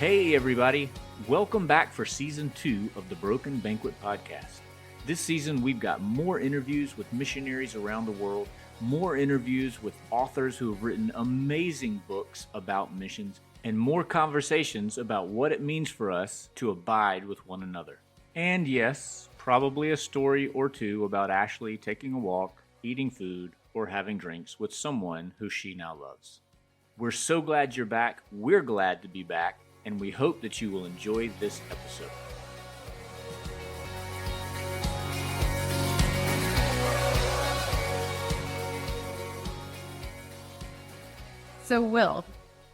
Hey everybody, welcome back for Season 2 of the Broken Banquet Podcast. This season we've got more interviews with missionaries around the world, more interviews with authors who have written amazing books about missions, and more conversations about what it means for us to abide with one another. And yes, probably a story or two about Ashley taking a walk, eating food, or having drinks with someone who she now loves. We're so glad you're back, we're glad to be back, and we hope that you will enjoy this episode. So, Will.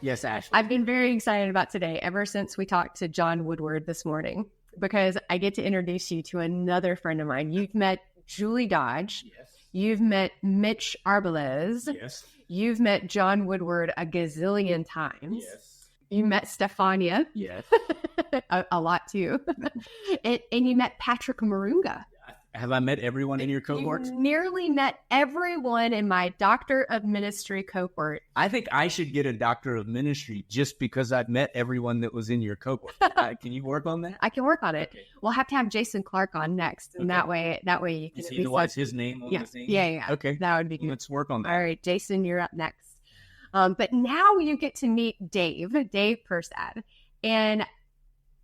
Yes, Ashley. I've been very excited about today ever since we talked to John Woodward this morning, because I get to introduce you to another friend of mine. You've met Julie Dodge. Yes. You've met Mitch Arbelaez. Yes. You've met John Woodward a gazillion times. Yes. You met Stefania. Yes. a lot too. and you met Patrick Marunga. Have I met everyone in your cohort? You nearly met everyone in my Doctor of Ministry cohort. I think I should get a Doctor of Ministry just because I've met everyone that was in your cohort. Can you work on that? I can work on it. Okay. We'll have to have Jason Clark on next, and that way you can. Is he what's his name on the thing? Yeah. Okay. That would be good. Let's work on that. All right, Jason, you're up next. But now you get to meet Deve Persad. And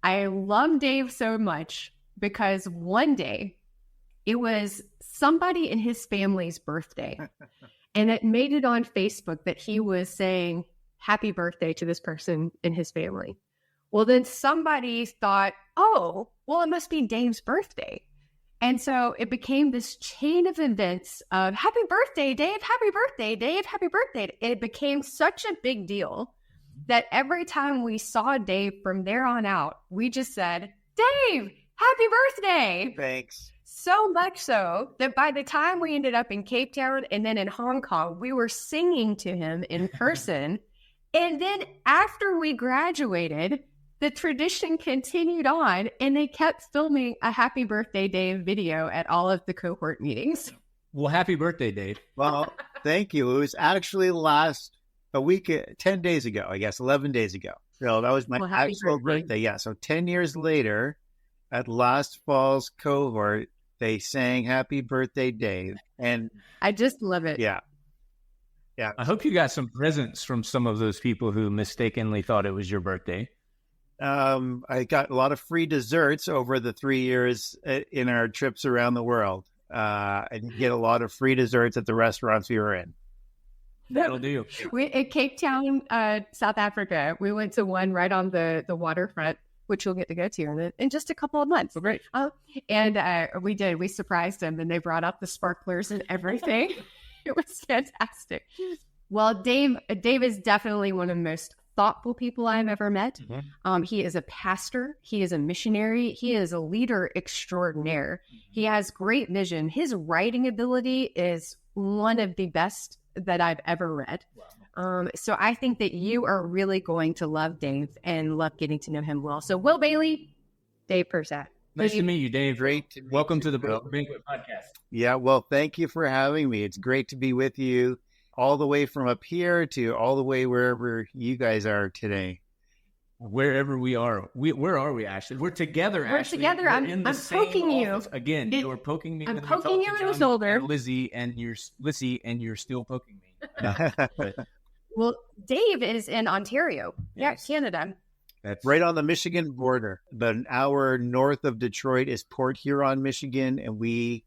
I love Dave so much because one day it was somebody in his family's birthday. And it made it on Facebook that he was saying happy birthday to this person in his family. Well, then somebody thought, oh, well, it must be Dave's birthday. And so it became this chain of events of happy birthday, Dave, happy birthday, Dave, happy birthday. It became such a big deal that every time we saw Dave from there on out, we just said, Dave, happy birthday. Thanks. So much so that by the time we ended up in Cape Town and then in Hong Kong, we were singing to him in person. And then after we graduated, the tradition continued on, and they kept filming a happy birthday Dave video at all of the cohort meetings. Well, happy birthday, Dave. Well, thank you. It was actually a week, 10 days ago, I guess, 11 days ago. So that was my actual birthday. Yeah. So 10 years later, at last fall's cohort, they sang happy birthday, Dave. And I just love it. Yeah. Yeah. I hope you got some presents from some of those people who mistakenly thought it was your birthday. I got a lot of free desserts over the 3 years in our trips around the world. I did get a lot of free desserts at the restaurants we were in. That'll do. We at Cape Town, South Africa, we went to one right on the waterfront, which you'll get to go to in just a couple of months. Oh, great. And we surprised them, and they brought up the sparklers and everything. It was fantastic. Well, Dave is definitely one of the most thoughtful people I've ever met. Mm-hmm. He is a pastor. He is a missionary. He is a leader extraordinaire. He has great vision. His writing ability is one of the best that I've ever read. Wow. So I think that you are really going to love Dave and love getting to know him well. So Will Bailey, Deve Persad. Nice to meet you, Dave. Great to Welcome to the Broken Banquet Podcast. Yeah, well, thank you for having me. It's great to be with you all the way from up here to all the way wherever you guys are today. Wherever we are. Where are we, Ashley? We're together, We're Ashley. together. I'm poking you. Again, you were poking me. I'm poking you in the shoulder. Lizzie, and you're still poking me. Well, Dave is in Ontario. Yes. Yeah, Canada. That's right on the Michigan border. About an hour north of Detroit is Port Huron, Michigan, and we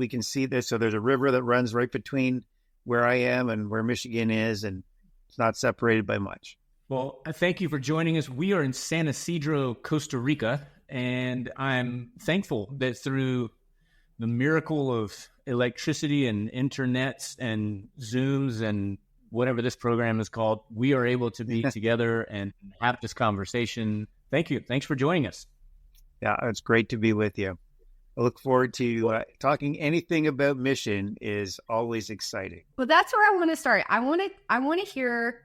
can see this. So there's a river that runs right between where I am and where Michigan is, and it's not separated by much. Well, thank you for joining us. We are in San Isidro, Costa Rica, and I'm thankful that through the miracle of electricity and internets and Zooms and whatever this program is called, we are able to be together and have this conversation. Thank you. Thanks for joining us. Yeah, it's great to be with you. I look forward to talking. Anything about mission is always exciting. Well, that's where I want to start. I want to hear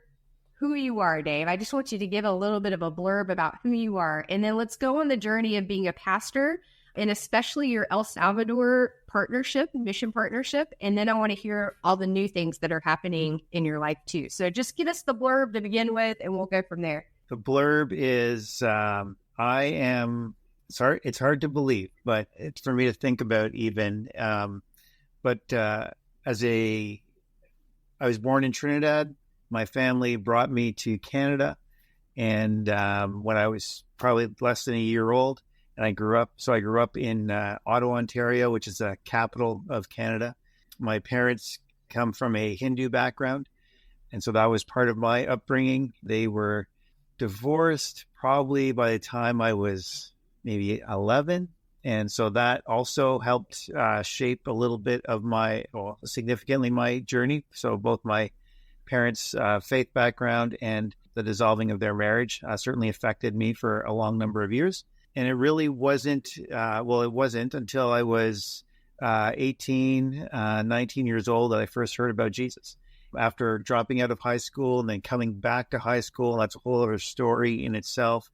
who you are, Dave. I just want you to give a little bit of a blurb about who you are, and then let's go on the journey of being a pastor, and especially your El Salvador mission partnership. And then I want to hear all the new things that are happening in your life too. So just give us the blurb to begin with, and we'll go from there. The blurb is, it's hard to believe, but it's for me to think about even. I was born in Trinidad. My family brought me to Canada, and when I was probably less than a year old, and I grew up in Ottawa, Ontario, which is the capital of Canada. My parents come from a Hindu background, and so that was part of my upbringing. They were divorced probably by the time I was maybe 11. And so that also helped shape a little bit of significantly my journey. So both my parents' faith background and the dissolving of their marriage certainly affected me for a long number of years. And it really wasn't until I was 18, 19 years old that I first heard about Jesus. After dropping out of high school and then coming back to high school, that's a whole other story in itself.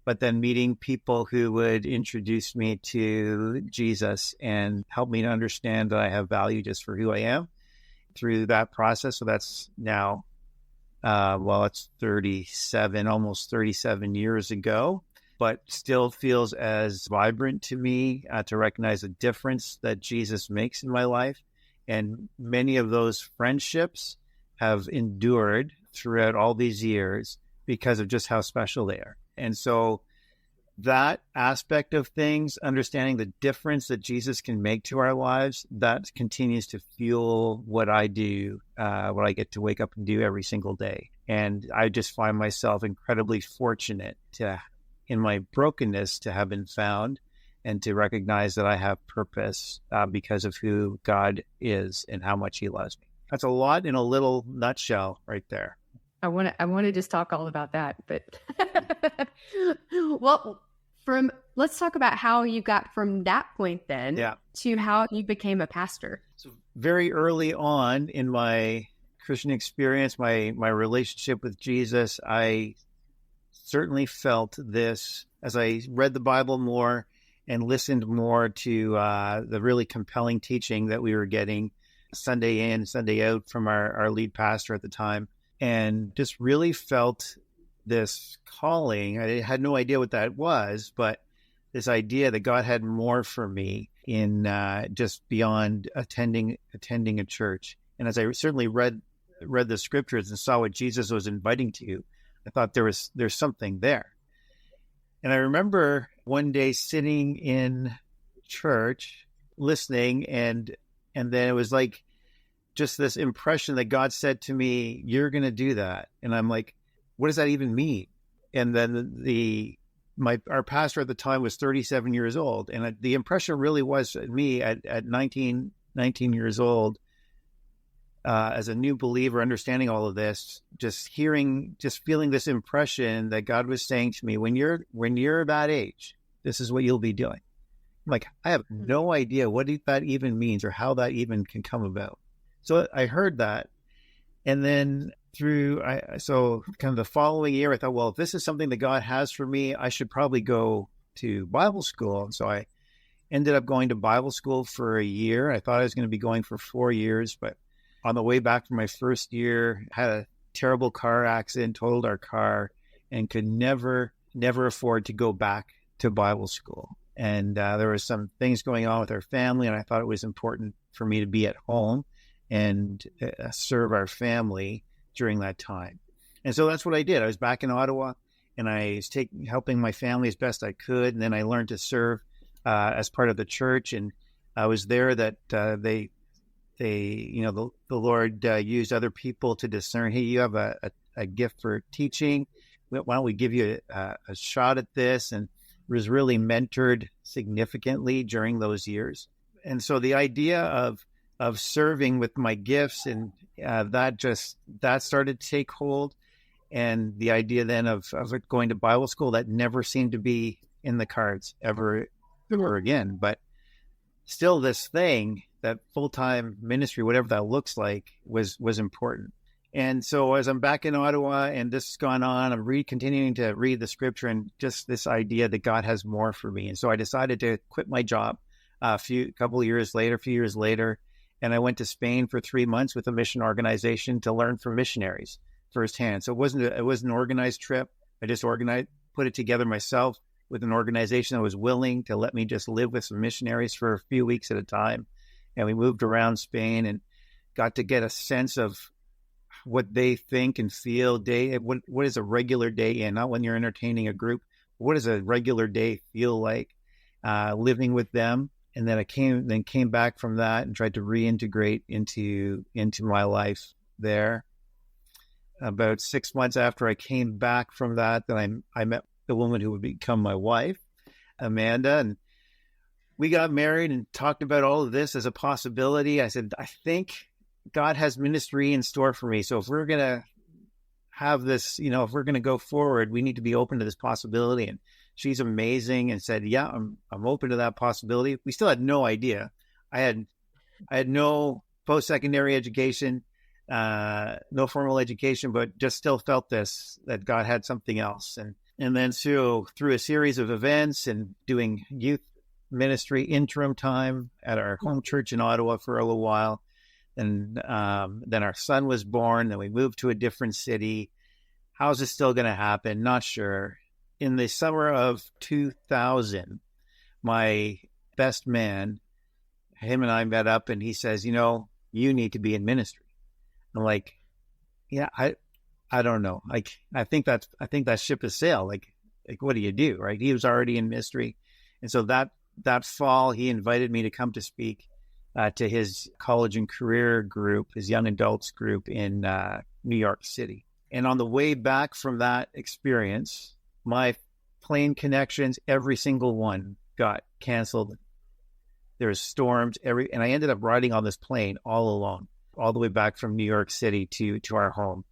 But then meeting people who would introduce me to Jesus and help me to understand that I have value just for who I am through that process. So that's now, it's 37, almost 37 years ago, but still feels as vibrant to me to recognize the difference that Jesus makes in my life. And many of those friendships have endured throughout all these years because of just how special they are. And so that aspect of things, understanding the difference that Jesus can make to our lives, that continues to fuel what I do, what I get to wake up and do every single day. And I just find myself incredibly fortunate in my brokenness, to have been found and to recognize that I have purpose because of who God is and how much he loves me. That's a lot in a little nutshell right there. I want to just talk all about that, but let's talk about how you got from that point then to how you became a pastor. So very early on in my Christian experience, my relationship with Jesus, I certainly felt this as I read the Bible more and listened more to the really compelling teaching that we were getting Sunday in, Sunday out from our lead pastor at the time. And just really felt this calling. I had no idea what that was, but this idea that God had more for me in just beyond attending a church. And as I certainly read the scriptures and saw what Jesus was inviting to, I thought there's something there. And I remember one day sitting in church listening, and then it was like just this impression that God said to me, "You're going to do that." And I'm like, what does that even mean? And then our pastor at the time was 37 years old. And the impression really was me at 19 years old, as a new believer, understanding all of this, just feeling this impression that God was saying to me, when you're that age, this is what you'll be doing. I'm like, I have no idea what that even means or how that even can come about. So I heard that. And then so kind of the following year, I thought, well, if this is something that God has for me, I should probably go to Bible school. And so I ended up going to Bible school for a year. I thought I was going to be going for 4 years, but on the way back from my first year, had a terrible car accident, totaled our car, and could never afford to go back to Bible school. And there were some things going on with our family, and I thought it was important for me to be at home and serve our family during that time. And so that's what I did. I was back in Ottawa, and I was helping my family as best I could. And then I learned to serve as part of the church. And I was there that the Lord used other people to discern, hey, you have a gift for teaching. Why don't we give you a shot at this? And was really mentored significantly during those years. And so the idea of serving with my gifts and that started to take hold. And the idea then of going to Bible school, that never seemed to be in the cards ever again. But still, this thing, that full-time ministry, whatever that looks like, was important. And so as I'm back in Ottawa and this has gone on, I'm continuing to read the scripture and just this idea that God has more for me. And so I decided to quit my job a few years later, and I went to Spain for 3 months with a mission organization to learn from missionaries firsthand. So it wasn't an organized trip, I just put it together myself with an organization that was willing to let me just live with some missionaries for a few weeks at a time. And we moved around Spain and got to get a sense of what they think and feel what is a regular day in, not when you're entertaining a group. What does a regular day feel like living with them? And then I came back from that and tried to reintegrate into my life there. About 6 months after I came back from that, then I met the woman who would become my wife, Amanda, and we got married and talked about all of this as a possibility. I said, I think God has ministry in store for me. So if we're going to have this, if we're going to go forward, we need to be open to this possibility. And she's amazing and said, yeah, I'm open to that possibility. We still had no idea. I had no post-secondary education, no formal education, but just still felt that God had something else. And then so through a series of events and doing youth ministry interim time at our home church in Ottawa for a little while, and then our son was born. Then we moved to a different city. How's this still going to happen? Not sure. In the summer of 2000, my best man, him and I met up, and he says, you need to be in ministry. I'm like, yeah, I don't know. Like, I think that ship has sailed. Like, what do you do? Right. He was already in ministry. And so that fall, he invited me to come to speak to his college and career group, his young adults group in New York City. And on the way back from that experience, my plane connections, every single one got canceled. There was storms, and I ended up riding on this plane all alone, all the way back from New York City to our home.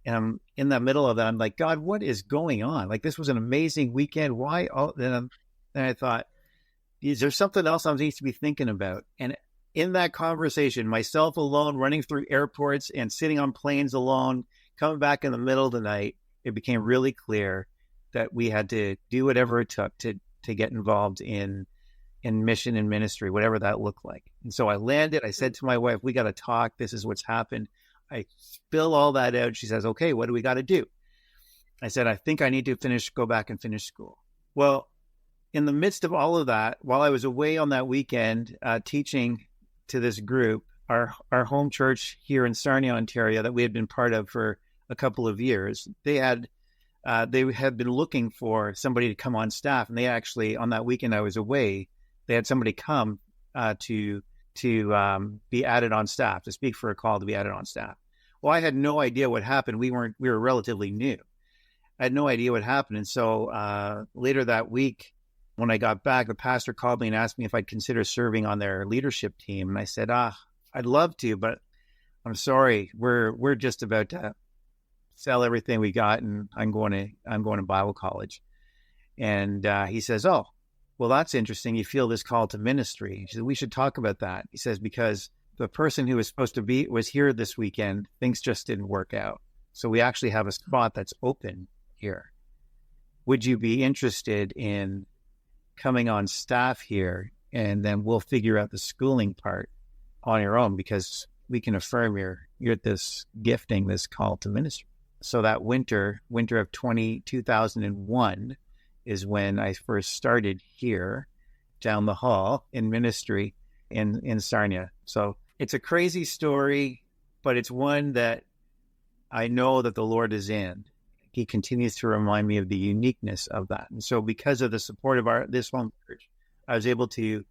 And I'm in the middle of that. I'm like, God, what is going on? Like, this was an amazing weekend. Why? Then I thought, is there something else I need to be thinking about? And in that conversation, myself alone, running through airports and sitting on planes alone, coming back in the middle of the night, it became really clear that we had to do whatever it took to get involved in mission and ministry, whatever that looked like. And so I landed. I said to my wife, we got to talk. This is what's happened. I spill all that out. She says, okay, what do we got to do? I said, I think I need to go back and finish school. Well, in the midst of all of that, while I was away on that weekend teaching to this group, our home church here in Sarnia, Ontario, that we had been part of for a couple of years, they had been looking for somebody to come on staff. And they actually, on that weekend I was away, they had somebody come to be added on staff, to speak for a call to be added on staff. Well, I had no idea what happened. We were relatively new. I had no idea what happened. And so later that week, when I got back, the pastor called me and asked me if I'd consider serving on their leadership team. And I said, I'd love to, but I'm sorry. We're just about to sell everything we got, and I'm going to Bible college. And he says, oh, well, that's interesting. You feel this call to ministry. He said, we should talk about that. He says, because the person who was here this weekend, things just didn't work out. So we actually have a spot that's open here. Would you be interested in coming on staff here? And then we'll figure out the schooling part on your own, because we can affirm you're this gifting, this call to ministry. So that winter of 2001 is when I first started here down the hall in ministry in Sarnia. So it's a crazy story, but it's one that I know that the Lord is in. He continues to remind me of the uniqueness of that. And so because of the support of this home church, I was able to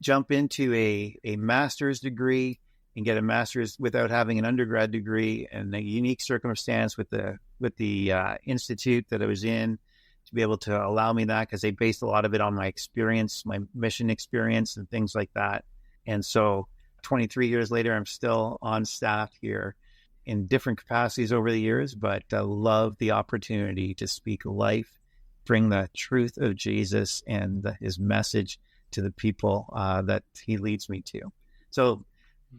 jump into a master's degree and get a master's without having an undergrad degree, and a unique circumstance with the institute that I was in, to be able to allow me that, because they based a lot of it on my experience, my mission experience and things like that. And so 23 years later, I'm still on staff here in different capacities over the years, but I love the opportunity to speak life, bring the truth of Jesus and his message to the people that he leads me to. So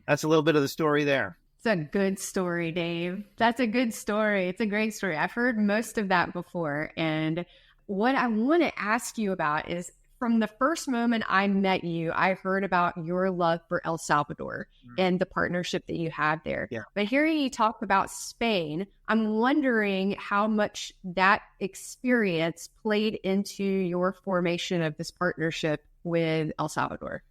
that's a little bit of the story there. It's a good story, Dave. That's a good story. It's a great story. I've heard most of that before. And what I want to ask you about is, from the first moment I met you, I heard about your love for El Salvador and the partnership that you had there. Yeah. But hearing you talk about Spain, I'm wondering how much that experience played into your formation of this partnership with El Salvador.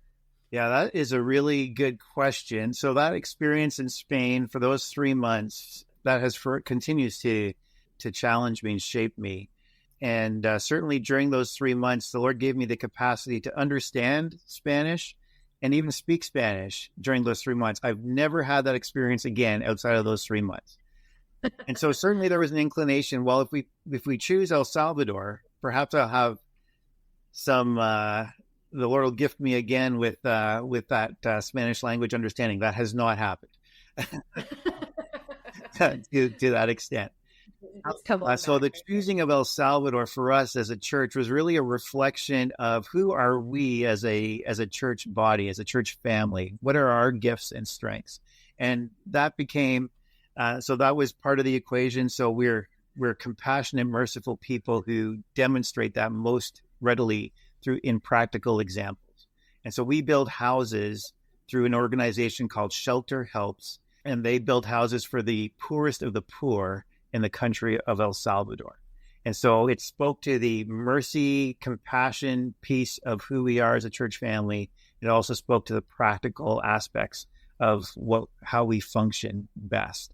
Yeah, that is a really good question. So that experience in Spain for those 3 months, that continues to challenge me and shape me. And certainly during those 3 months, the Lord gave me the capacity to understand Spanish and even speak Spanish during those 3 months. I've never had that experience again outside of those 3 months. And so certainly there was an inclination, well, if we choose El Salvador, perhaps I'll have some, the Lord will gift me again with that Spanish language understanding. That has not happened to that extent. So the choosing of El Salvador for us as a church was really a reflection of who are we as a church body, as a church family. What are our gifts and strengths? And that became, so that was part of the equation. So we're compassionate, merciful people who demonstrate that most readily in practical examples. And so we build houses through an organization called Shelter Helps, and they build houses for the poorest of the poor in the country of El Salvador. And so it spoke to the mercy, compassion piece of who we are as a church family. It also spoke to the practical aspects of how we function best.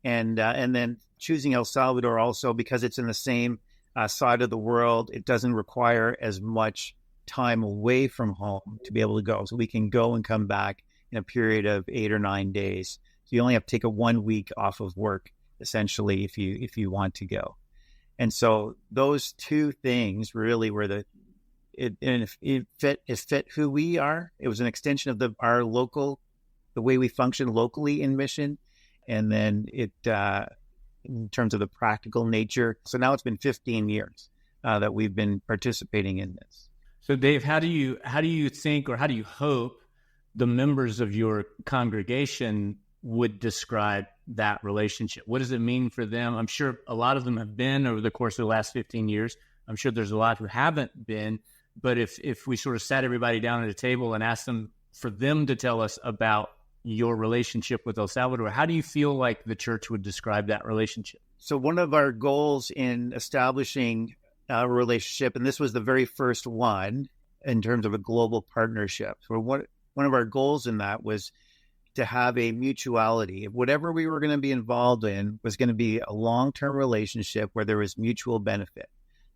And then choosing El Salvador also because it's in the same side of the world. It doesn't require as much time away from home to be able to go. So we can go and come back in a period of 8 or 9 days. So you only have to take a 1 week off of work, essentially, if you want to go. And so those two things really were it fit who we are. It was an extension of the way we function locally in mission. And then in terms of the practical nature. So now it's been 15 years that we've been participating in this. So Dave, how do you think, or how do you hope the members of your congregation would describe that relationship? What does it mean for them? I'm sure a lot of them have been over the course of the last 15 years. I'm sure there's a lot who haven't been, but if we sort of sat everybody down at a table and asked them for them to tell us about your relationship with El Salvador, how do you feel like the church would describe that relationship? So one of our goals in establishing a relationship, and this was the very first one in terms of a global partnership. So one of our goals in that was to have a mutuality. Whatever we were going to be involved in was going to be a long-term relationship where there was mutual benefit.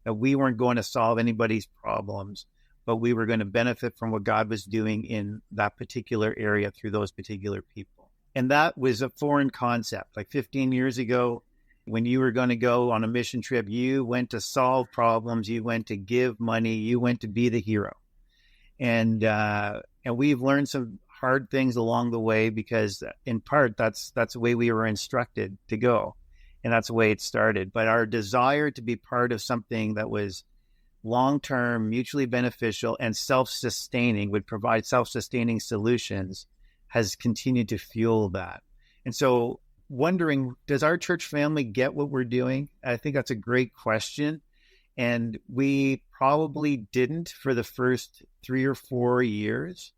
That we weren't going to solve anybody's problems, but we were going to benefit from what God was doing in that particular area through those particular people. And that was a foreign concept. Like 15 years ago, when you were going to go on a mission trip, you went to solve problems, you went to give money, you went to be the hero. And we've learned some hard things along the way because in part, that's the way we were instructed to go. And that's the way it started. But our desire to be part of something that was long-term, mutually beneficial, and self-sustaining, would provide self-sustaining solutions, has continued to fuel that. And so wondering, does our church family get what we're doing? I think that's a great question. And we probably didn't for the first 3 or 4 years.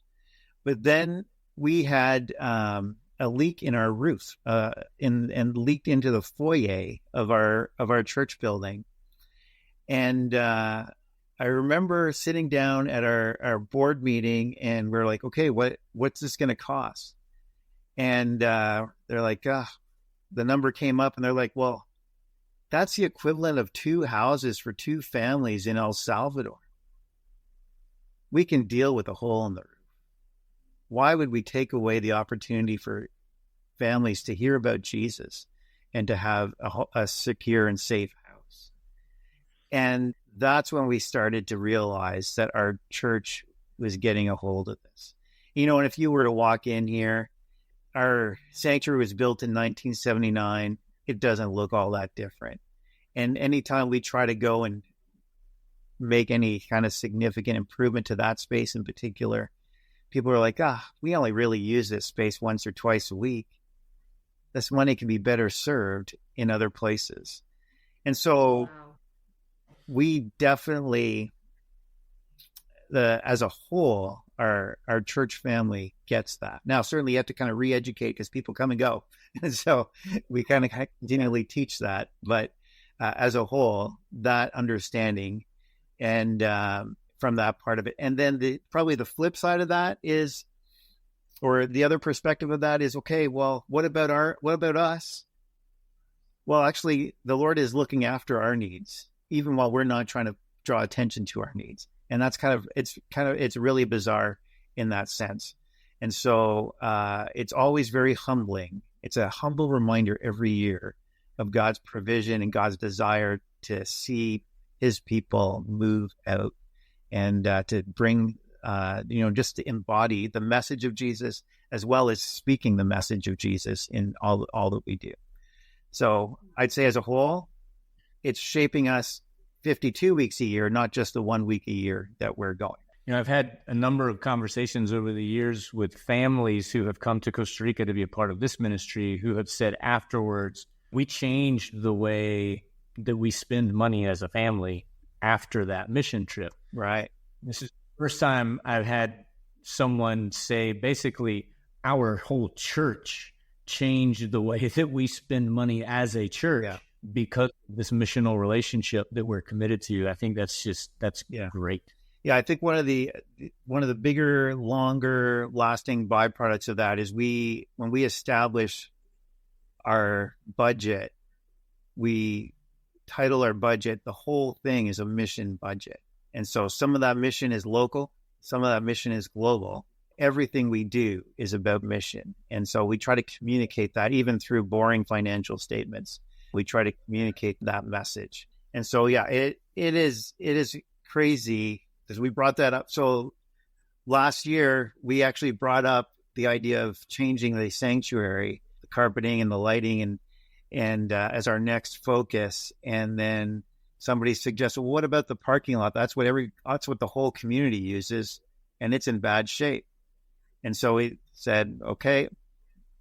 But then we had a leak in our roof and leaked into the foyer of our church building. And I remember sitting down at our board meeting, and we're like, okay, what's this going to cost? And they're like, the number came up, and they're like, well, that's the equivalent of 2 houses for 2 families in El Salvador. We can deal with a hole in the roof. Why would we take away the opportunity for families to hear about Jesus and to have a secure and safe house? And that's when we started to realize that our church was getting a hold of this. And if you were to walk in here, our sanctuary was built in 1979. It doesn't look all that different. And anytime we try to go and make any kind of significant improvement to that space in particular, people are like, we only really use this space once or twice a week. This money can be better served in other places. And so we definitely, as a whole, our church family gets that. Now, certainly you have to kind of re-educate because people come and go. And so we kind of continually teach that. But as a whole, that understanding and from that part of it. And then probably the flip side of that is, or the other perspective of that is, okay, well, what about us? Well, actually, the Lord is looking after our needs, even while we're not trying to draw attention to our needs. And that's it's really bizarre in that sense. And so it's always very humbling. It's a humble reminder every year of God's provision and God's desire to see his people move out and to bring, just to embody the message of Jesus, as well as speaking the message of Jesus in all that we do. So I'd say as a whole, it's shaping us 52 weeks a year, not just the 1 week a year that we're going. I've had a number of conversations over the years with families who have come to Costa Rica to be a part of this ministry, who have said afterwards, we changed the way that we spend money as a family after that mission trip. Right. This is the first time I've had someone say, basically, our whole church changed the way that we spend money as a church because of this missional relationship that we're committed to. I think that's great. Yeah, I think one of the bigger, longer lasting byproducts of that is when we establish our budget, we title our budget, the whole thing is a mission budget. And so some of that mission is local, some of that mission is global. Everything we do is about mission. And so we try to communicate that even through boring financial statements. We try to communicate that message. And so, it is crazy because we brought that up. So last year, we actually brought up the idea of changing the sanctuary, the carpeting and the lighting and as our next focus. And then somebody suggested, well, what about the parking lot? That's what the whole community uses, and it's in bad shape. And so we said, okay,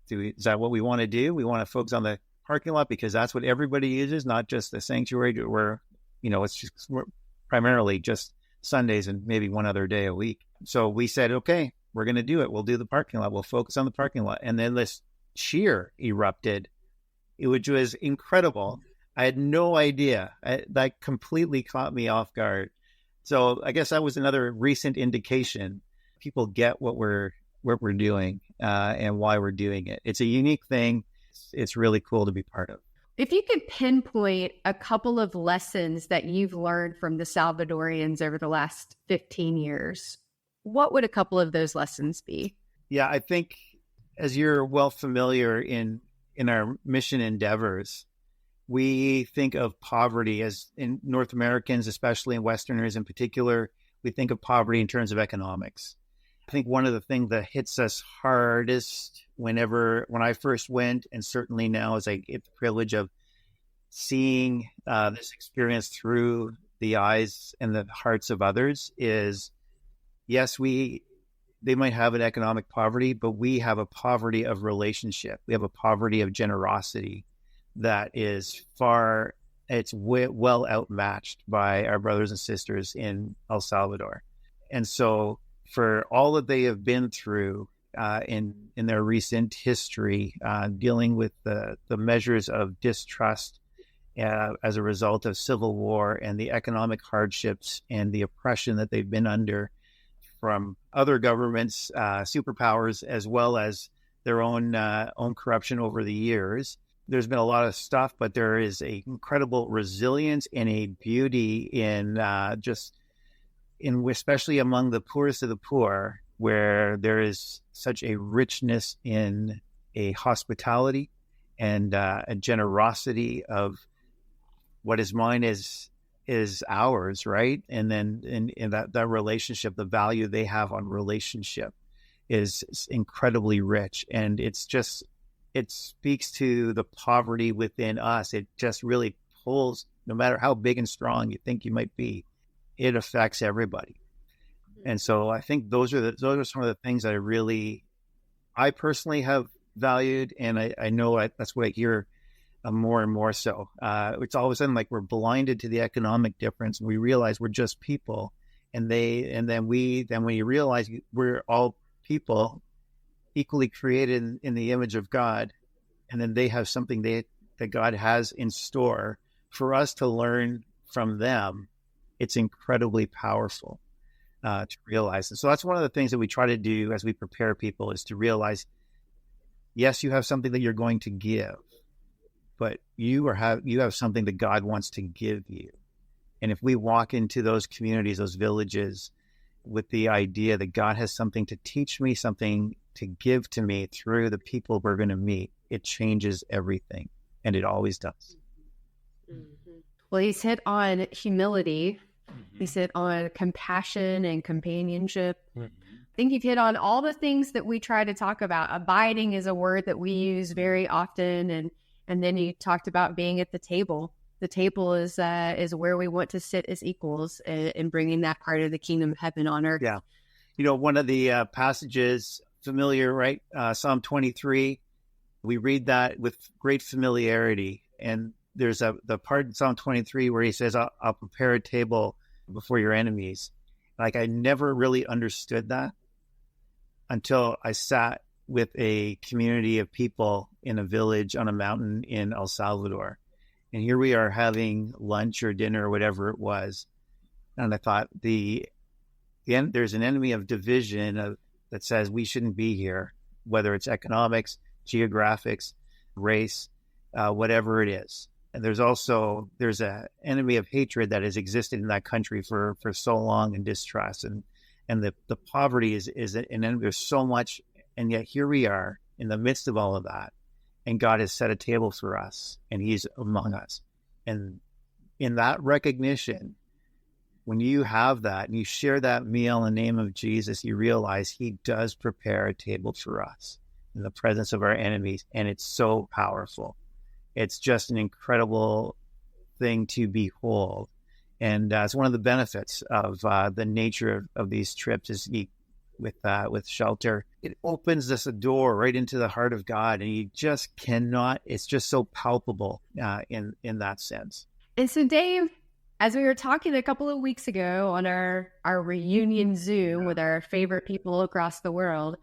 is that what we want to do? We want to focus on the parking lot because that's what everybody uses, not just the sanctuary where, we're primarily just Sundays and maybe one other day a week. So we said, okay, we're going to do it. We'll do the parking lot. We'll focus on the parking lot. And then this cheer erupted, which was incredible. I had no idea. That completely caught me off guard. So I guess that was another recent indication. People get what we're doing and why we're doing it. It's a unique thing. It's really cool to be part of. If you could pinpoint a couple of lessons that you've learned from the Salvadorians over the last 15 years, what would a couple of those lessons be? Yeah, I think as you're well familiar in our mission endeavors, we think of poverty as in North Americans, especially in Westerners in particular, we think of poverty in terms of economics. I think one of the things that hits us hardest when I first went, and certainly now as I get the privilege of seeing this experience through the eyes and the hearts of others, is yes, they might have an economic poverty, but we have a poverty of relationship. We have a poverty of generosity that is well outmatched by our brothers and sisters in El Salvador. And so for all that they have been through in their recent history, dealing with the measures of distrust as a result of civil war and the economic hardships and the oppression that they've been under from other governments, superpowers, as well as their own corruption over the years. There's been a lot of stuff, but there is an incredible resilience and a beauty in especially among the poorest of the poor, where there is such a richness in a hospitality and a generosity of what is mine is ours, right? And then in that relationship, the value they have on relationship is incredibly rich. And it speaks to the poverty within us. It just really pulls, no matter how big and strong you think you might be, it affects everybody. And so I think those are some of the things that I personally have valued. And I know that's what I hear more and more so. It's all of a sudden like we're blinded to the economic difference, and we realize we're just people, And then when you realize we're all people equally created in the image of God, and then they have something that God has in store for us to learn from them, it's incredibly powerful to realize. And so that's one of the things that we try to do as we prepare people, is to realize, yes, you have something that you're going to give, but you have something that God wants to give you. And if we walk into those communities, those villages, with the idea that God has something to teach me, something to give to me through the people we're going to meet, it changes everything. And it always does. Mm-hmm. Well, he's hit on humility. Mm-hmm. He's hit on compassion and companionship. Mm-hmm. I think you've hit on all the things that we try to talk about. Abiding is a word that we use very often. And then you talked about being at the table. The table is where we want to sit as equals in bringing that part of the kingdom of heaven on earth. Yeah. One of the passages familiar, right? Psalm 23, we read that with great familiarity. And there's the part in Psalm 23 where he says, I'll prepare a table before your enemies. Like, I never really understood that until I sat with a community of people in a village on a mountain in El Salvador. And here we are having lunch or dinner or whatever it was. And I thought, there's an enemy of division that says we shouldn't be here, whether it's economics, geographics, race, whatever it is. And there's an enemy of hatred that has existed in that country for so long, and distrust. And the poverty is an enemy. There's so much. And yet here we are in the midst of all of that. And God has set a table for us, and he's among us. And in that recognition, when you have that and you share that meal in the name of Jesus, you realize he does prepare a table for us in the presence of our enemies. And it's so powerful. It's just an incredible thing to behold. And it's one of the benefits of the nature of these trips is with shelter. It opens us a door right into the heart of God, and you just cannot, it's just so palpable in that sense. And so, Dave, as we were talking a couple of weeks ago on our reunion Zoom with our favorite people across the world,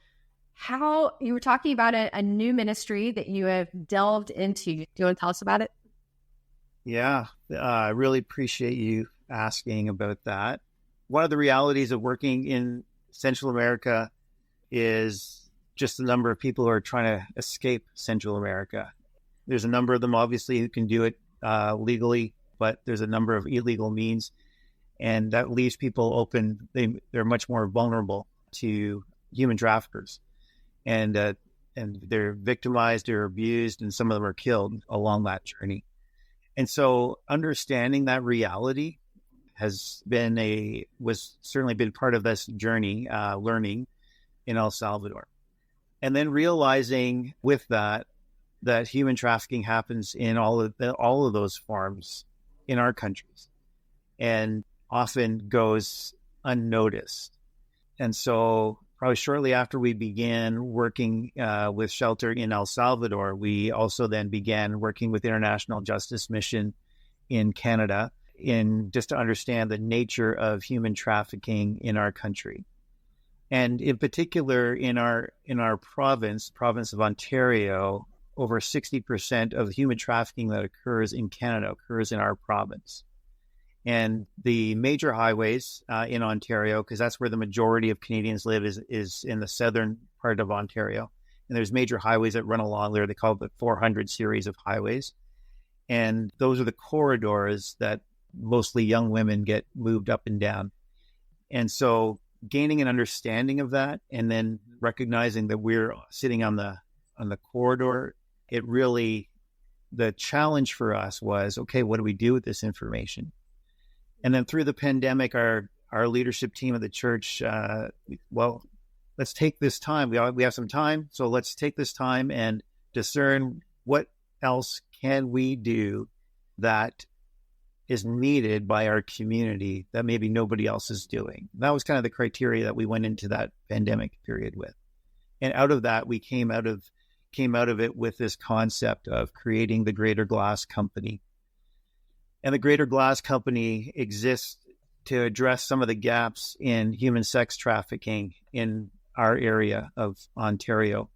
how you were talking about a new ministry that you have delved into. Do you want to tell us about it? Yeah, I really appreciate you asking about that. One of the realities of working in Central America is just the number of people who are trying to escape Central America. There's a number of them, obviously, who can do it legally, but there's a number of illegal means, and that leaves people open. They're much more vulnerable to human traffickers, and they're victimized, they're abused, and some of them are killed along that journey. And so understanding that reality was certainly been part of this journey, learning in El Salvador. And then realizing with that human trafficking happens in all of those forms in our countries and often goes unnoticed. And so probably shortly after we began working with shelter in El Salvador, we also then began working with International Justice Mission in Canada, just to understand the nature of human trafficking in our country. And in particular, in our province of Ontario, over 60% of human trafficking that occurs in Canada occurs in our province. And the major highways in Ontario, because that's where the majority of Canadians live, is in the southern part of Ontario. And there's major highways that run along there. They call it the 400 series of highways. And those are the corridors that mostly young women get moved up and down. And so gaining an understanding of that, and then recognizing that we're sitting on the corridor, the challenge for us was, okay, what do we do with this information? And then through the pandemic, our leadership team of the church, let's take this time. We have some time, so let's take this time and discern what else can we do that is needed by our community that maybe nobody else is doing. That was kind of the criteria that we went into that pandemic period with. And out of that, we came out of it with this concept of creating the Greater Glass Company. And the Greater Glass Company exists to address some of the gaps in human sex trafficking in our area of Ontario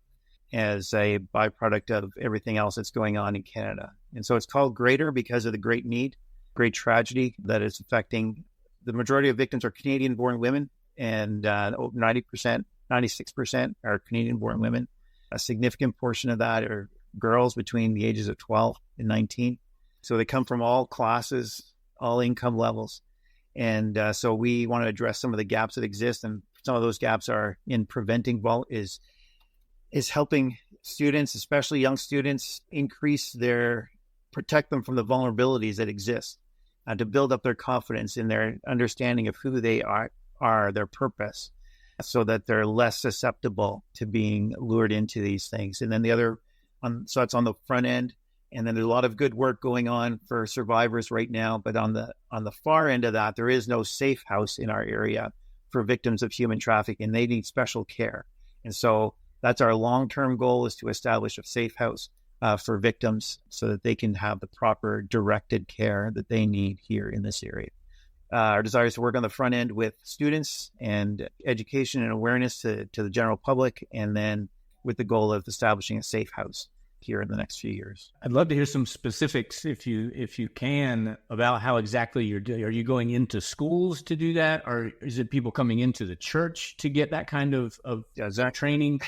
as a byproduct of everything else that's going on in Canada. And so it's called Greater because of the great need, great tragedy that is affecting the majority of victims are Canadian-born women, and 90%, 96% are Canadian-born women. A significant portion of that are girls between the ages of 12 and 19. So they come from all classes, all income levels. And so we want to address some of the gaps that exist. And some of those gaps are in preventing is helping students, especially young students, protect them from the vulnerabilities that exist, to build up their confidence in their understanding of who they are, their purpose, so that they're less susceptible to being lured into these things. And then so that's on the front end. And then there's a lot of good work going on for survivors right now. But on the far end of that, there is no safe house in our area for victims of human trafficking. They need special care. And so that's our long-term goal, is to establish a safe house for victims so that they can have the proper directed care that they need here in this area. Our desire is to work on the front end with students and education and awareness to the general public, and then with the goal of establishing a safe house here in the next few years. I'd love to hear some specifics, if you can, about how exactly you're doing. Are you going into schools to do that, or is it people coming into the church to get that kind of training?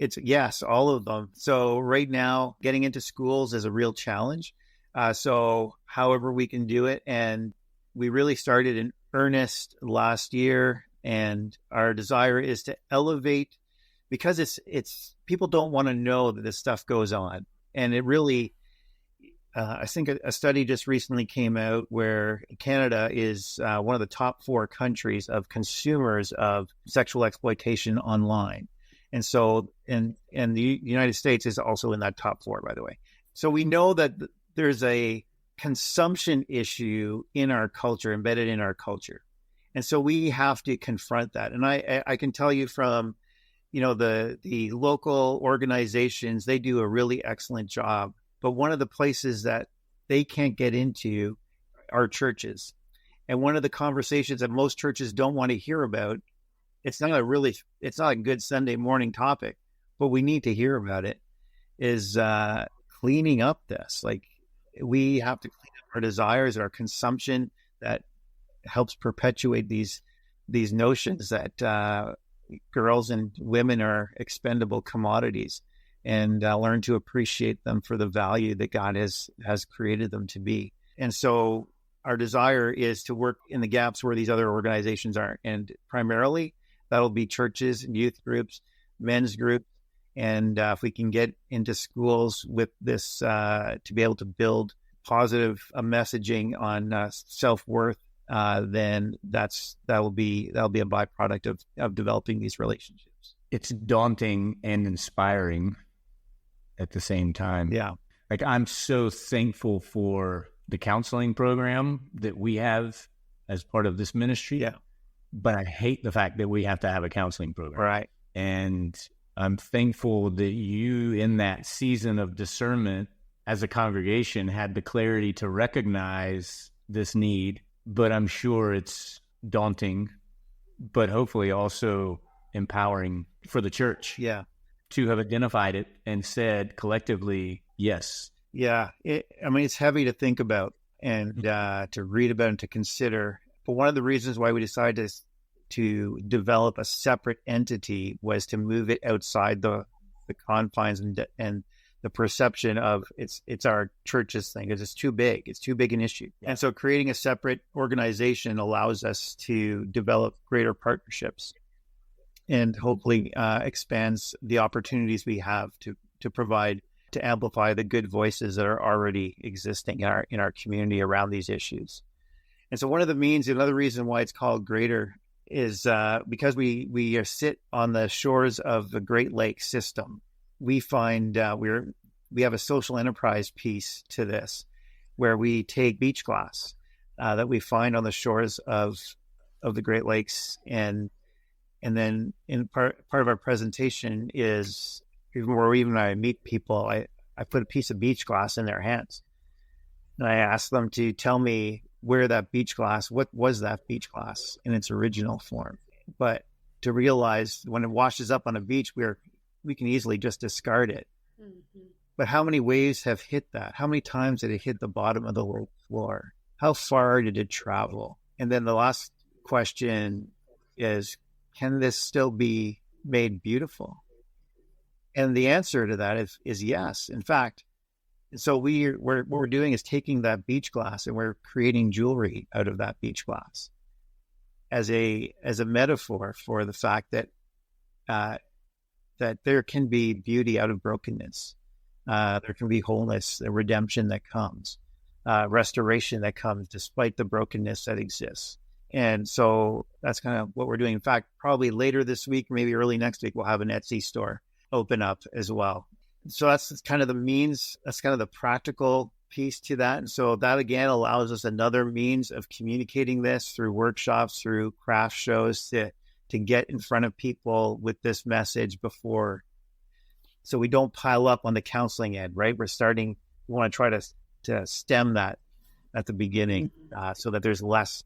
It's yes, all of them. So right now, getting into schools is a real challenge. So however we can do it, and we really started in earnest last year, and our desire is to elevate, because it's people don't want to know that this stuff goes on. And it really, I think a study just recently came out where Canada is one of the top 4 countries of consumers of sexual exploitation online. And so, and the United States is also in that top 4, by the way. So we know that there's a consumption issue in our culture, embedded in our culture. And so we have to confront that. And I can tell you from, the local organizations, they do a really excellent job. But one of the places that they can't get into are churches. And one of the conversations that most churches don't want to hear about, it's not a good Sunday morning topic, but we need to hear about it, is cleaning up this. Like, we have to clean up our desires, our consumption that helps perpetuate these notions that girls and women are expendable commodities, and learn to appreciate them for the value that God has created them to be. And so our desire is to work in the gaps where these other organizations are. And primarily that'll be churches, youth groups, men's groups. And if we can get into schools with this, to be able to build positive messaging on self-worth, then that'll be a byproduct of developing these relationships. It's daunting and inspiring at the same time. Yeah. Like, I'm so thankful for the counseling program that we have as part of this ministry. Yeah. But I hate the fact that we have to have a counseling program. Right. And I'm thankful that you, in that season of discernment as a congregation, had the clarity to recognize this need. But I'm sure it's daunting, but hopefully also empowering for the church. Yeah. To have identified it and said collectively, yes. Yeah. It's heavy to think about and to read about and to consider. But one of the reasons why we decided to develop a separate entity was to move it outside the confines and the perception of it's our church's thing, because it's too big. It's too big an issue. Yeah. And so creating a separate organization allows us to develop greater partnerships and hopefully expands the opportunities we have to provide, to amplify the good voices that are already existing in our community around these issues. And so one of the means, another reason why it's called Greater, is because we sit on the shores of the Great Lakes system. We find we have a social enterprise piece to this, where we take beach glass that we find on the shores of the Great Lakes, and then in part of our presentation is even when I meet people, I put a piece of beach glass in their hands, and I ask them to tell me where that beach glass, what was that beach glass in its original form? But to realize when it washes up on a beach, we can easily just discard it. Mm-hmm. But how many waves have hit that? How many times did it hit the bottom of the floor? How far did it travel? And then the last question is, can this still be made beautiful? And the answer to that is yes. In fact, so what we're doing is taking that beach glass and we're creating jewelry out of that beach glass as a metaphor for the fact that that there can be beauty out of brokenness. There can be wholeness, the redemption that comes, restoration that comes despite the brokenness that exists. And so that's kind of what we're doing. In fact, probably later this week, maybe early next week, we'll have an Etsy store open up as well. So that's kind of the means, that's kind of the practical piece to that. And so that again allows us another means of communicating this through workshops, through craft shows to get in front of people with this message before. So we don't pile up on the counseling end, right? We want to try to stem that at the beginning so that there's less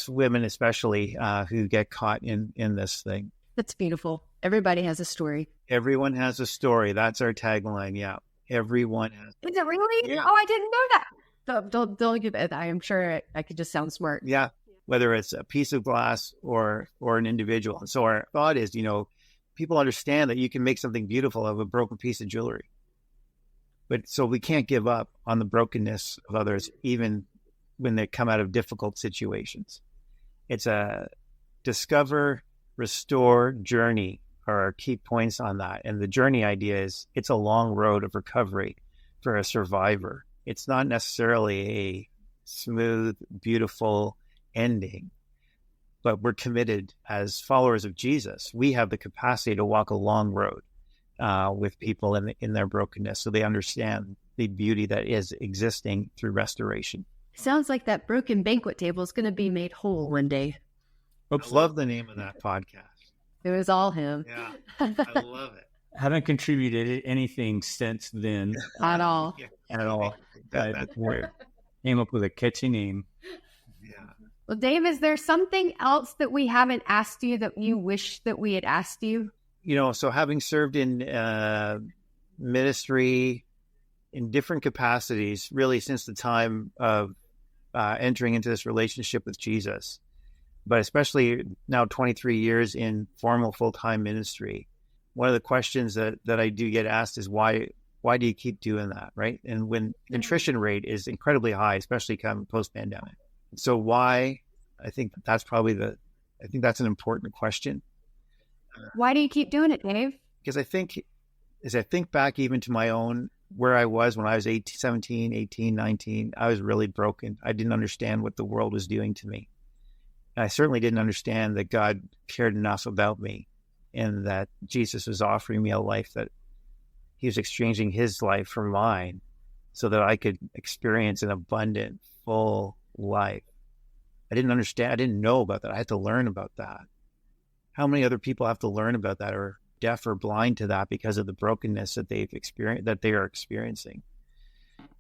women, especially who get caught in this thing. That's beautiful. Everybody has a story. Everyone has a story. That's our tagline. Yeah. Everyone has. Is it really? Yeah. Oh, I didn't know that. Don't give it. I am sure I could just sound smart. Yeah. Whether it's a piece of glass or an individual. And so our thought is, people understand that you can make something beautiful of a broken piece of jewelry. But so we can't give up on the brokenness of others, even when they come out of difficult situations. It's a discover, restore, journey are our key points on that. And the journey idea is it's a long road of recovery for a survivor. It's not necessarily a smooth, beautiful ending, but we're committed as followers of Jesus. We have the capacity to walk a long road with people in their brokenness so they understand the beauty that is existing through restoration. Sounds like that broken banquet table is going to be made whole one day. Oops. I love the name of that podcast. It was all him. Yeah, I love it. Haven't contributed anything since then. At all. At all. Came up with a catchy name. Yeah. Well, Dave, is there something else that we haven't asked you that you wish that we had asked you? So having served in ministry in different capacities, really since the time of entering into this relationship with Jesus, but especially now 23 years in formal full-time ministry, one of the questions that I do get asked is why do you keep doing that, right? And when attrition rate is incredibly high, especially coming post-pandemic. So why? I think that's an important question. Why do you keep doing it, Dave? Because I think back even to my own, where I was when I was 17, 18, 19, I was really broken. I didn't understand what the world was doing to me. I certainly didn't understand that God cared enough about me and that Jesus was offering me a life, that he was exchanging his life for mine so that I could experience an abundant, full life. I didn't understand. I didn't know about that. I had to learn about that. How many other people have to learn about that or deaf or blind to that because of the brokenness that they are experiencing?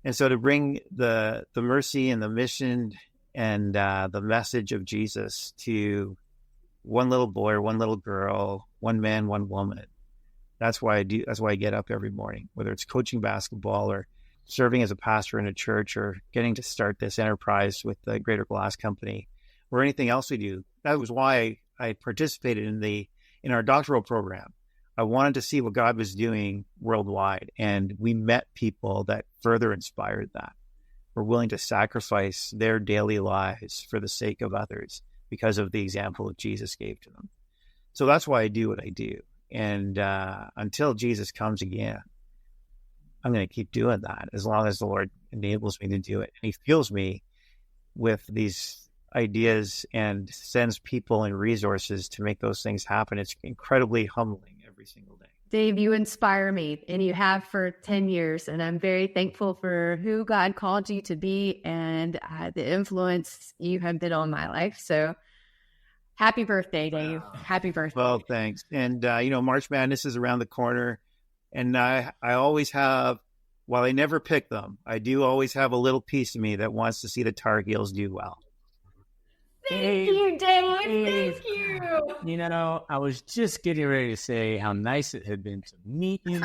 And so to bring the mercy and the mission and the message of Jesus to one little boy or one little girl, one man, one woman. That's why I do. That's why I get up every morning, whether it's coaching basketball or serving as a pastor in a church or getting to start this enterprise with the Greater Glass Company or anything else we do. That was why I participated in our doctoral program. I wanted to see what God was doing worldwide. And we met people that further inspired that. Were willing to sacrifice their daily lives for the sake of others because of the example that Jesus gave to them. So that's why I do what I do. And until Jesus comes again, I'm going to keep doing that as long as the Lord enables me to do it. And he fills me with these ideas and sends people and resources to make those things happen. It's incredibly humbling every single day. Dave, you inspire me, and you have for 10 years, and I'm very thankful for who God called you to be and the influence you have been on my life. So happy birthday, Dave. Happy birthday. Well, thanks. And, March Madness is around the corner, and I always have while I never pick them, I do always have a little piece of me that wants to see the Tar Heels do well. Thank you, Dave. Thank you. You know, I was just getting ready to say how nice it had been to meet you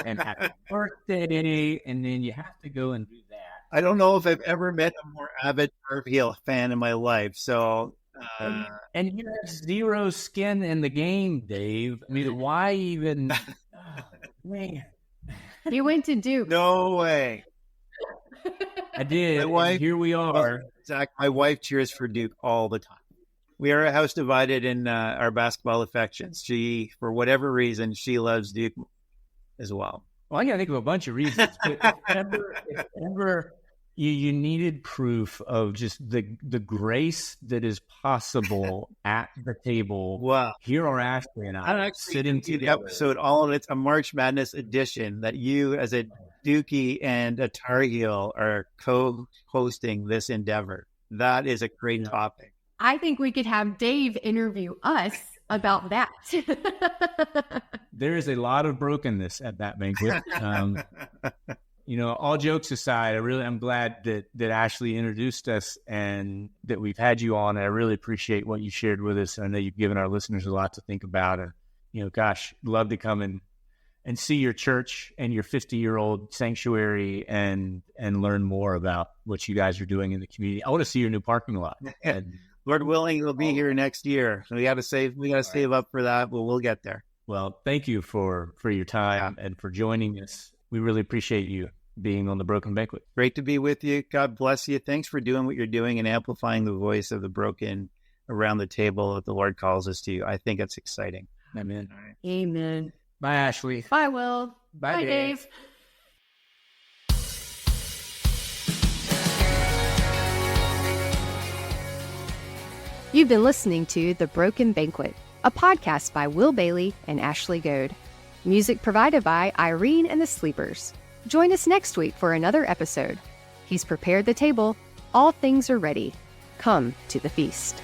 and happy birthday, and then you have to go and do that. I don't know if I've ever met a more avid Tar Heel fan in my life. So, and you have zero skin in the game, Dave. I mean, why even? Oh, man, You went to Duke. no way. I did. My wife, here we are. Zach, my wife cheers for Duke all the time. We are a house divided in our basketball affections. She, for whatever reason, she loves Duke as well. Well, I got to think of a bunch of reasons. But if ever you needed proof of just the grace that is possible at the table. Wow. Here are Ashley and I sitting to the together. episode, all of it's a March Madness edition that you, as a Dookie and a Tar Heel, are co-hosting this endeavor. That is a great topic. I think we could have Dave interview us about that. There is a lot of brokenness at that banquet. You know, all jokes aside, I'm glad that Ashley introduced us and that we've had you on. I really appreciate what you shared with us. I know you've given our listeners a lot to think about. And, you know, gosh, love to come and see your church and your 50-year-old sanctuary and learn more about what you guys are doing in the community. I want to see your new parking lot. And, Lord willing, we'll be here next year. So we got to save up for that, but we'll get there. Well, thank you for your time and for joining us. We really appreciate you being on the Broken Banquet. Great to be with you. God bless you. Thanks for doing what you're doing and amplifying the voice of the broken around the table that the Lord calls us to. I think it's exciting. Amen. Amen. Bye, Ashley. Bye, Will. Bye, Dave. You've been listening to The Broken Banquet, a podcast by Will Bailey and Ashley Goad. Music provided by Irene and the Sleepers. Join us next week for another episode. He's prepared the table. All things are ready. Come to the feast.